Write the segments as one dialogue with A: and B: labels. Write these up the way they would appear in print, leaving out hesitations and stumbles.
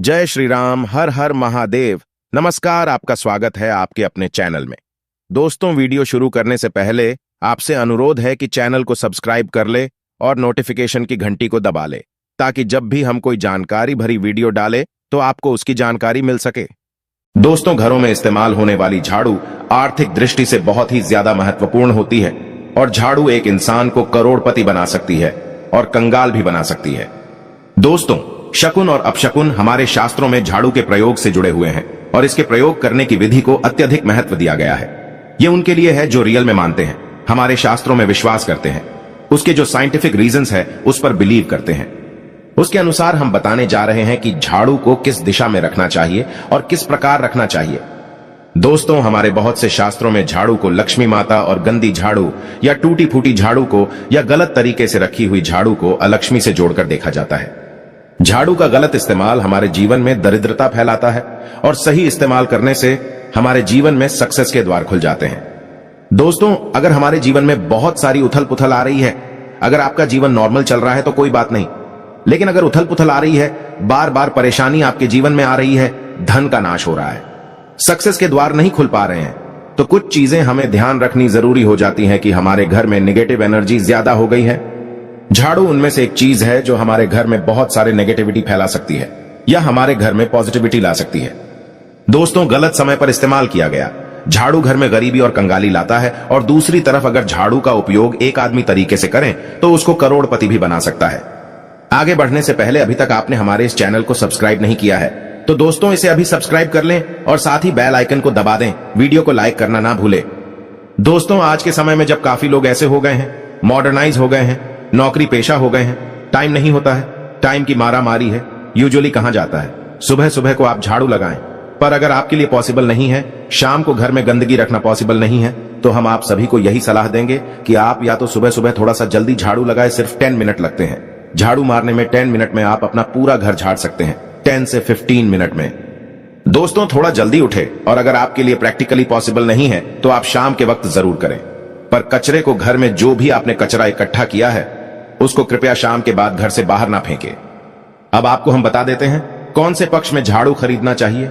A: जय श्री राम, हर हर महादेव। नमस्कार, आपका स्वागत है आपके अपने चैनल में। दोस्तों, वीडियो शुरू करने से पहले आपसे अनुरोध है कि चैनल को सब्सक्राइब कर ले और नोटिफिकेशन की घंटी को दबा ले, ताकि जब भी हम कोई जानकारी भरी वीडियो डाले तो आपको उसकी जानकारी मिल सके। दोस्तों, घरों में इस्तेमाल होने वाली झाड़ू आर्थिक दृष्टि से बहुत ही ज्यादा महत्वपूर्ण होती है और झाड़ू एक इंसान को करोड़पति बना सकती है और कंगाल भी बना सकती है। दोस्तों, शकुन और अपशकुन हमारे शास्त्रों में झाड़ू के प्रयोग से जुड़े हुए हैं और इसके प्रयोग करने की विधि को अत्यधिक महत्व दिया गया है। ये उनके लिए है जो रियल में मानते हैं, हमारे शास्त्रों में विश्वास करते हैं, उसके जो साइंटिफिक रीजंस है उस पर बिलीव करते हैं। उसके अनुसार हम बताने जा रहे हैं कि झाड़ू को किस दिशा में रखना चाहिए और किस प्रकार रखना चाहिए। दोस्तों, हमारे बहुत से शास्त्रों में झाड़ू को लक्ष्मी माता और गंदी झाड़ू या टूटी फूटी झाड़ू को या गलत तरीके से रखी हुई झाड़ू को अलक्ष्मी से जोड़कर देखा जाता है। झाड़ू का गलत इस्तेमाल हमारे जीवन में दरिद्रता फैलाता है और सही इस्तेमाल करने से हमारे जीवन में सक्सेस के द्वार खुल जाते हैं। दोस्तों, अगर हमारे जीवन में बहुत सारी उथल पुथल आ रही है, अगर आपका जीवन नॉर्मल चल रहा है तो कोई बात नहीं, लेकिन अगर उथल पुथल आ रही है, बार बार परेशानी आपके जीवन में आ रही है, धन का नाश हो रहा है, सक्सेस के द्वार नहीं खुल पा रहे हैं, तो कुछ चीजें हमें ध्यान रखनी जरूरी हो जाती हैं कि हमारे घर में नेगेटिव एनर्जी ज्यादा हो गई है। झाड़ू उनमें से एक चीज है जो हमारे घर में बहुत सारे नेगेटिविटी फैला सकती है या हमारे घर में पॉजिटिविटी ला सकती है। दोस्तों, गलत समय पर इस्तेमाल किया गया झाड़ू घर में गरीबी और कंगाली लाता है, और दूसरी तरफ अगर झाड़ू का उपयोग एक आदमी तरीके से करें तो उसको करोड़पति भी बना सकता है। आगे बढ़ने से पहले अभी तक आपने हमारे इस चैनल को सब्सक्राइब नहीं किया है तो दोस्तों इसे अभी सब्सक्राइब कर लें और साथ ही बेल आइकन को दबा दें। वीडियो को लाइक करना ना भूलें। दोस्तों, आज के समय में जब काफी लोग ऐसे हो गए हैं, मॉडर्नाइज हो गए हैं, नौकरी पेशा हो गए हैं, टाइम नहीं होता है, टाइम की मारा मारी है, यूजुअली कहां जाता है, सुबह सुबह को आप झाड़ू लगाएं। पर अगर आपके लिए पॉसिबल नहीं है, शाम को घर में गंदगी रखना पॉसिबल नहीं है, तो हम आप सभी को यही सलाह देंगे कि आप या तो सुबह सुबह थोड़ा सा जल्दी झाड़ू लगाए। सिर्फ 10 मिनट लगते हैं झाड़ू मारने में। 10 मिनट में आप अपना पूरा घर झाड़ सकते हैं, 10 से 15 मिनट में। दोस्तों, थोड़ा जल्दी उठे, और अगर आपके लिए प्रैक्टिकली पॉसिबल नहीं है तो आप शाम के वक्त जरूर करें। पर कचरे को, घर में जो भी आपने कचरा इकट्ठा किया है उसको कृपया शाम के बाद घर से बाहर ना फेंके। अब आपको हम बता देते हैं कौन से पक्ष में झाड़ू खरीदना चाहिए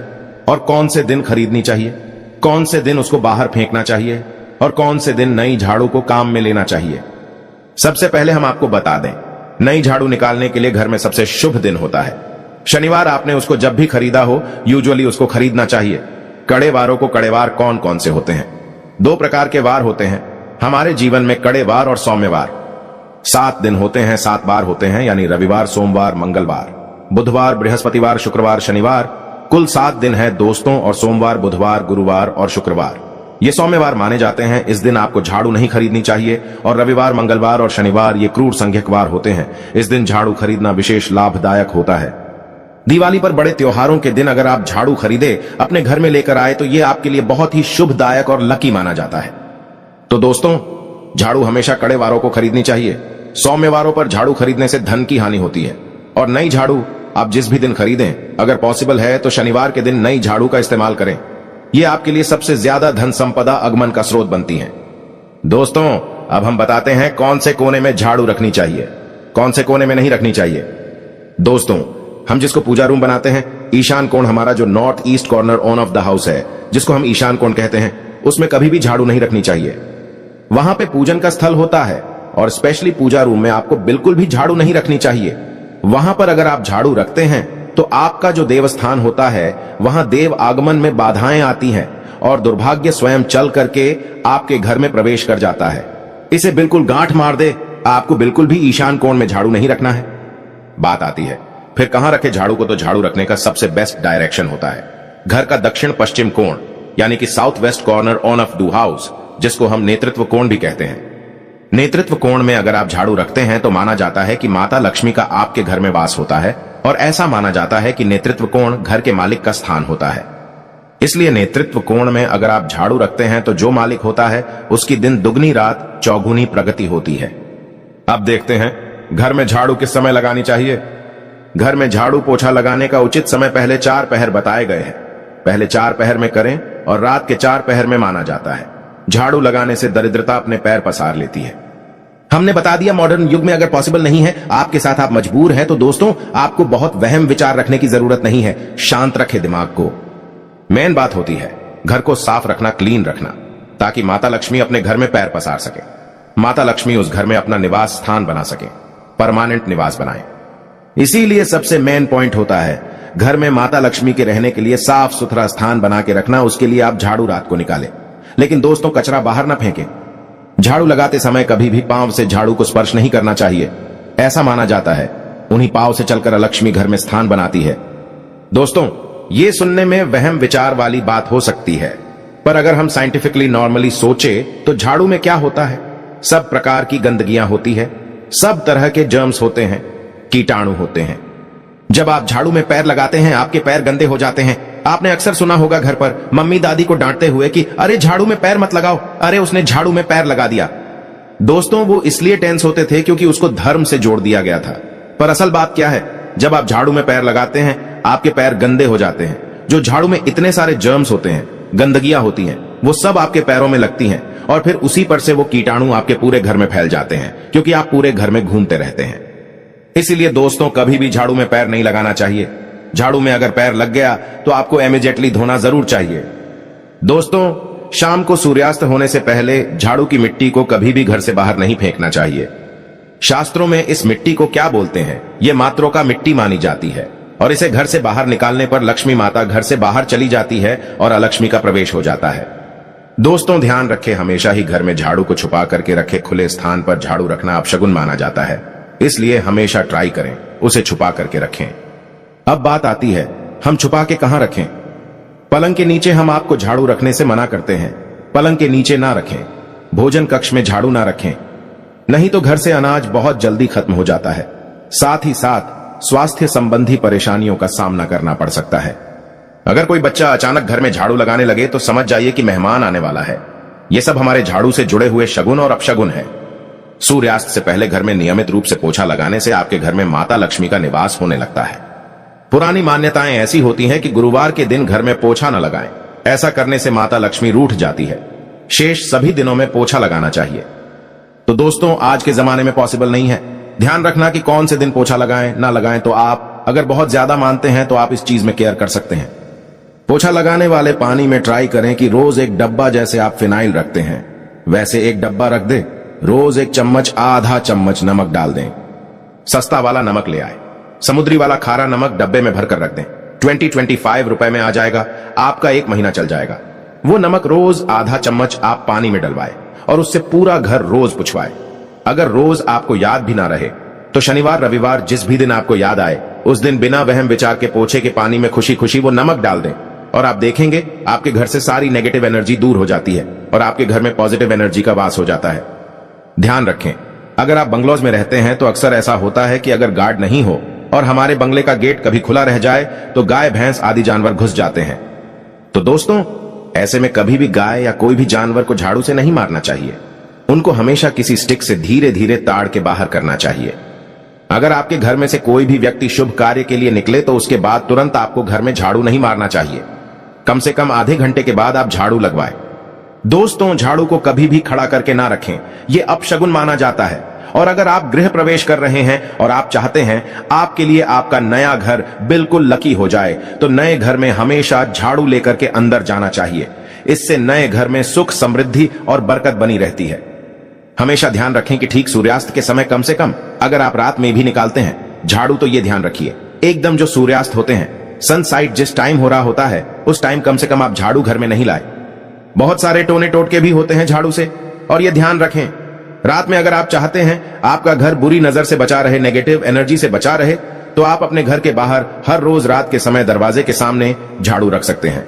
A: और कौन से दिन खरीदनी चाहिए, कौन से दिन उसको बाहर फेंकना चाहिए और कौन से दिन नई झाड़ू को काम में लेना चाहिए। सबसे पहले हम आपको बता दें, नई झाड़ू निकालने के लिए घर में सबसे शुभ दिन होता है शनिवार। आपने उसको जब भी खरीदा हो, यूजुअली उसको खरीदना चाहिए। कड़े वारों को, कड़े वार कौन कौन से होते हैं? 2 प्रकार के वार होते हैं हमारे जीवन में, कड़े वार और सौम्यवार। 7 दिन होते हैं, 7 बार होते हैं, यानी रविवार, सोमवार, मंगलवार, बुधवार, बृहस्पतिवार, शुक्रवार, शनिवार। कुल 7 दिन है दोस्तों, और सोमवार, बुधवार, गुरुवार और शुक्रवार ये सौम्यवार माने जाते हैं। इस दिन आपको झाड़ू नहीं खरीदनी चाहिए, और रविवार, मंगलवार और शनिवार ये क्रूर संज्ञकवार होते हैं। इस दिन झाड़ू खरीदना विशेष लाभदायक होता है। दिवाली पर, बड़े त्योहारों के दिन अगर आप झाड़ू खरीदे, अपने घर में लेकर आए, तो ये आपके लिए बहुत ही शुभदायक और लकी माना जाता है। तो दोस्तों, झाड़ू हमेशा कड़े वारों को खरीदनी चाहिए। सौम्यवारों पर झाड़ू खरीदने से धन की हानि होती है। और नई झाड़ू आप जिस भी दिन खरीदें, अगर पॉसिबल है तो शनिवार के दिन नई झाड़ू का इस्तेमाल करें। यह आपके लिए सबसे ज्यादा धन संपदा आगमन का स्रोत बनती है। दोस्तों, अब हम बताते हैं कौन से कोने में झाड़ू रखनी चाहिए, कौन से कोने में नहीं रखनी चाहिए। दोस्तों, हम जिसको पूजा रूम बनाते हैं, ईशान कोण हमारा जो north east corner on off the house है, जिसको हम ईशान कोण कहते हैं, उसमें कभी भी झाड़ू नहीं रखनी चाहिए। वहां पे पूजन का स्थल होता है, और स्पेशली पूजा रूम में आपको बिल्कुल भी झाड़ू नहीं रखनी चाहिए। वहां पर अगर आप झाड़ू रखते हैं तो आपका जो देवस्थान होता है, वहां देव आगमन में बाधाएं आती हैं और दुर्भाग्य स्वयं चल करके आपके घर में प्रवेश कर जाता है। इसे बिल्कुल गांठ मार दे, आपको बिल्कुल भी ईशान कोण में झाड़ू नहीं रखना है। बात आती है फिर कहां रखे झाड़ू को, तो झाड़ू रखने का सबसे बेस्ट डायरेक्शन होता है घर का दक्षिण पश्चिम कोण, यानी कि south west corner on off the house, जिसको हम नेतृत्व कोण भी कहते हैं। नेतृत्व कोण में अगर आप झाड़ू रखते हैं तो माना जाता है कि माता लक्ष्मी का आपके घर में वास होता है, और ऐसा माना जाता है कि नेतृत्व कोण घर के मालिक का स्थान होता है। इसलिए नेतृत्व कोण में अगर आप झाड़ू रखते हैं तो जो मालिक होता है उसकी दिन दुगनी रात चौगुनी प्रगति होती है। अब देखते हैं घर में झाड़ू किस समय लगानी चाहिए। घर में झाड़ू पोछा लगाने का उचित समय पहले 4 पहर बताए गए हैं। पहले 4 पहर में करें और रात के 4 पहर में माना जाता है। झाड़ू लगाने से दरिद्रता अपने पैर पसार लेती है। हमने बता दिया मॉडर्न युग में अगर पॉसिबल नहीं है आपके साथ, आप मजबूर हैं, तो दोस्तों आपको बहुत वहम विचार रखने की जरूरत नहीं है। शांत रखे दिमाग को। मेन बात होती है घर को साफ रखना, क्लीन रखना, ताकि माता लक्ष्मी अपने घर में पैर पसार सके। माता लक्ष्मी उस घर में अपना निवास स्थान बना सके, परमानेंट निवास बनाए। इसीलिए सबसे मेन पॉइंट होता है घर में माता लक्ष्मी के रहने के लिए साफ सुथरा स्थान बना के रखना। उसके लिए आप झाड़ू रात को निकालें, लेकिन दोस्तों कचरा बाहर ना फेंकें। झाड़ू लगाते समय कभी भी पांव से झाड़ू को स्पर्श नहीं करना चाहिए। ऐसा माना जाता है उन्हीं पांव से चलकर लक्ष्मी घर में स्थान बनाती है। दोस्तों ये सुनने में वहम विचार वाली बात हो सकती है, पर अगर हम साइंटिफिकली नॉर्मली सोचे तो झाड़ू में क्या होता है? सब प्रकार की गंदगियां होती है, सब तरह के जर्म्स होते हैं, कीटाणु होते हैं। जब आप झाड़ू में पैर लगाते हैं आपके पैर गंदे हो जाते हैं। आपने अक्सर सुना होगा घर पर मम्मी दादी को डांटते हुए कि अरे झाड़ू में पैर मत लगाओ, अरे उसने झाड़ू में पैर लगा दिया। दोस्तों वो इसलिए टेंस होते थे क्योंकि उसको धर्म से जोड़ दिया गया था। पर असल बात क्या है, जब आप झाड़ू में पैर लगाते हैं आपके पैर गंदे हो जाते हैं। जो झाड़ू में इतने सारे जर्म्स होते हैं, गंदगियां होती हैं, वो सब आपके पैरों में लगती हैं और फिर उसी पर से वो कीटाणु आपके पूरे घर में फैल जाते हैं, क्योंकि आप पूरे घर में घूमते रहते हैं। इसीलिए दोस्तों कभी भी झाड़ू में पैर नहीं लगाना चाहिए। झाड़ू में अगर पैर लग गया तो आपको इमीडिएटली धोना जरूर चाहिए। दोस्तों शाम को सूर्यास्त होने से पहले झाड़ू की मिट्टी को कभी भी घर से बाहर नहीं फेंकना चाहिए। शास्त्रों में इस मिट्टी को क्या बोलते हैं? ये मात्रों का मिट्टी मानी जाती है और इसे घर से बाहर निकालने पर लक्ष्मी माता घर से बाहर चली जाती है और अलक्ष्मी का प्रवेश हो जाता है। दोस्तों ध्यान रखें, हमेशा ही घर में झाड़ू को छुपा करके रखे। खुले स्थान पर झाड़ू रखना अपशगुन माना जाता है, इसलिए हमेशा ट्राई करें उसे छुपा करके रखें। अब बात आती है हम छुपा के कहां रखें? पलंग के नीचे हम आपको झाड़ू रखने से मना करते हैं। पलंग के नीचे ना रखें। भोजन कक्ष में झाड़ू ना रखें, नहीं तो घर से अनाज बहुत जल्दी खत्म हो जाता है। साथ ही साथ स्वास्थ्य संबंधी परेशानियों का सामना करना पड़ सकता है। अगर कोई बच्चा अचानक घर में झाड़ू लगाने लगे तो समझ जाइए कि मेहमान आने वाला है। यह सब हमारे झाड़ू से जुड़े हुए शगुन और अपशगुन है। सूर्यास्त से पहले घर में नियमित रूप से पोछा लगाने से आपके घर में माता लक्ष्मी का निवास होने लगता है। पुरानी मान्यताएं ऐसी होती हैं कि गुरुवार के दिन घर में पोछा न लगाएं। ऐसा करने से माता लक्ष्मी रूठ जाती है। शेष सभी दिनों में पोछा लगाना चाहिए। तो दोस्तों आज के जमाने में पॉसिबल नहीं है। ध्यान रखना कि कौन से दिन पोछा लगाएं ना लगाएं। तो आप अगर बहुत ज्यादा मानते हैं तो आप इस चीज में केयर कर सकते हैं। पोछा लगाने वाले पानी में ट्राई करें कि रोज एक डब्बा, जैसे आप फिनाइल रखते हैं वैसे एक डब्बा रख दें। रोज एक चम्मच, आधा चम्मच नमक डाल दें। सस्ता वाला नमक ले आए। समुद्री वाला खारा नमक डब्बे में भरकर रख दें। 20-25 रुपए में आ जाएगा, आपका 1 महीना चल जाएगा। वो नमक रोज आधा चम्मच आप पानी में डलवाए और उससे पूरा घर रोज पुछवाए। अगर रोज आपको याद भी ना रहे तो शनिवार रविवार जिस भी दिन आपको याद आए उस दिन बिना वहम विचार के पोछे के पानी में खुशी खुशी वो नमक डाल दें और आप देखेंगे आपके घर से सारी नेगेटिव एनर्जी दूर हो जाती है और आपके घर में पॉजिटिव एनर्जी का वास हो जाता है। ध्यान रखें, अगर आप बंगलोज में रहते हैं तो अक्सर ऐसा होता है कि अगर गार्ड नहीं हो और हमारे बंगले का गेट कभी खुला रह जाए तो गाय भैंस आदि जानवर घुस जाते हैं। तो दोस्तों ऐसे में कभी भी गाय या कोई भी जानवर को झाड़ू से नहीं मारना चाहिए। उनको हमेशा किसी स्टिक से धीरे धीरे ताड़ के बाहर करना चाहिए। अगर आपके घर में से कोई भी व्यक्ति शुभ कार्य के लिए निकले तो उसके बाद तुरंत आपको घर में झाड़ू नहीं मारना चाहिए। कम से कम आधे घंटे के बाद आप झाड़ू लगवाएं। दोस्तों झाड़ू को कभी भी खड़ा करके ना रखें, यह अपशगुन माना जाता है। और अगर आप गृह प्रवेश कर रहे हैं और आप चाहते हैं आपके लिए आपका नया घर बिल्कुल लकी हो जाए तो नए घर में हमेशा झाड़ू लेकर के अंदर जाना चाहिए। इससे नए घर में सुख, समृद्धि और बरकत बनी रहती है। हमेशा ध्यान रखें कि ठीक सूर्यास्त के समय, कम से कम अगर आप रात में भी निकालते हैं झाड़ू तो ये ध्यान रखिए एकदम जो सूर्यास्त होते हैं, सनसाइट जिस टाइम हो रहा होता है उस टाइम कम से कम आप झाड़ू घर में नहीं लाए। बहुत सारे टोने टोटके भी होते हैं झाड़ू से, और ये ध्यान रखें रात में अगर आप चाहते हैं आपका घर बुरी नजर से बचा रहे, नेगेटिव एनर्जी से बचा रहे, तो आप अपने घर के बाहर हर रोज रात के समय दरवाजे के सामने झाड़ू रख सकते हैं।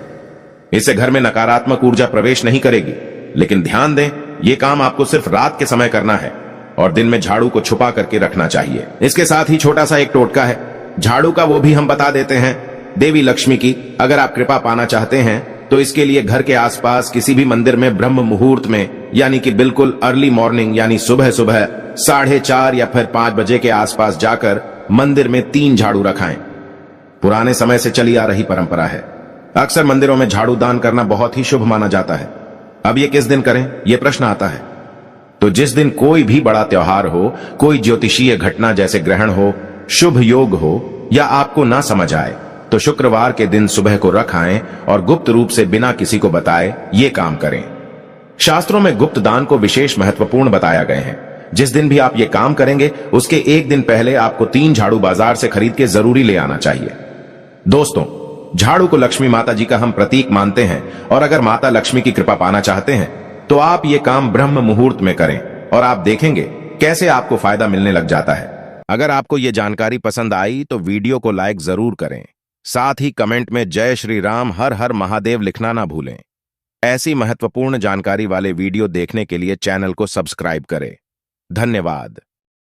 A: इससे घर में नकारात्मक ऊर्जा प्रवेश नहीं करेगी। लेकिन ध्यान दें यह काम आपको सिर्फ रात के समय करना है और दिन में झाड़ू को छुपा करके रखना चाहिए। इसके साथ ही छोटा सा एक टोटका है झाड़ू का, वो भी हम बता देते हैं। देवी लक्ष्मी की अगर आप कृपा पाना चाहते हैं तो इसके लिए घर के आसपास किसी भी मंदिर में ब्रह्म मुहूर्त में, यानी कि बिल्कुल अर्ली मॉर्निंग, यानी सुबह सुबह 4:30 या फिर 5 बजे के आसपास जाकर मंदिर में 3 झाड़ू रखाएं। पुराने समय से चली आ रही परंपरा है। अक्सर मंदिरों में झाड़ू दान करना बहुत ही शुभ माना जाता है। अब ये किस दिन करें, यह प्रश्न आता है। तो जिस दिन कोई भी बड़ा त्योहार हो, कोई ज्योतिषीय घटना जैसे ग्रहण हो, शुभ योग हो या आपको ना समझ आए, तो शुक्रवार के दिन सुबह को रख आएं और गुप्त रूप से बिना किसी को बताए ये काम करें। शास्त्रों में गुप्त दान को विशेष महत्वपूर्ण बताया गए हैं। जिस दिन भी आप ये काम करेंगे उसके एक दिन पहले आपको 3 झाड़ू बाजार से खरीद के जरूरी ले आना चाहिए। दोस्तों, झाड़ू को लक्ष्मी माता जी का हम प्रतीक मानते हैं और अगर माता लक्ष्मी की कृपा पाना चाहते हैं तो आप ये काम ब्रह्म मुहूर्त में करें और आप देखेंगे कैसे आपको फायदा मिलने लग जाता है। अगर आपको ये जानकारी पसंद आई तो वीडियो को लाइक जरूर करें। साथ ही कमेंट में जय श्री राम हर हर महादेव लिखना ना भूलें। ऐसी महत्वपूर्ण जानकारी वाले वीडियो देखने के लिए चैनल को सब्सक्राइब करें। धन्यवाद।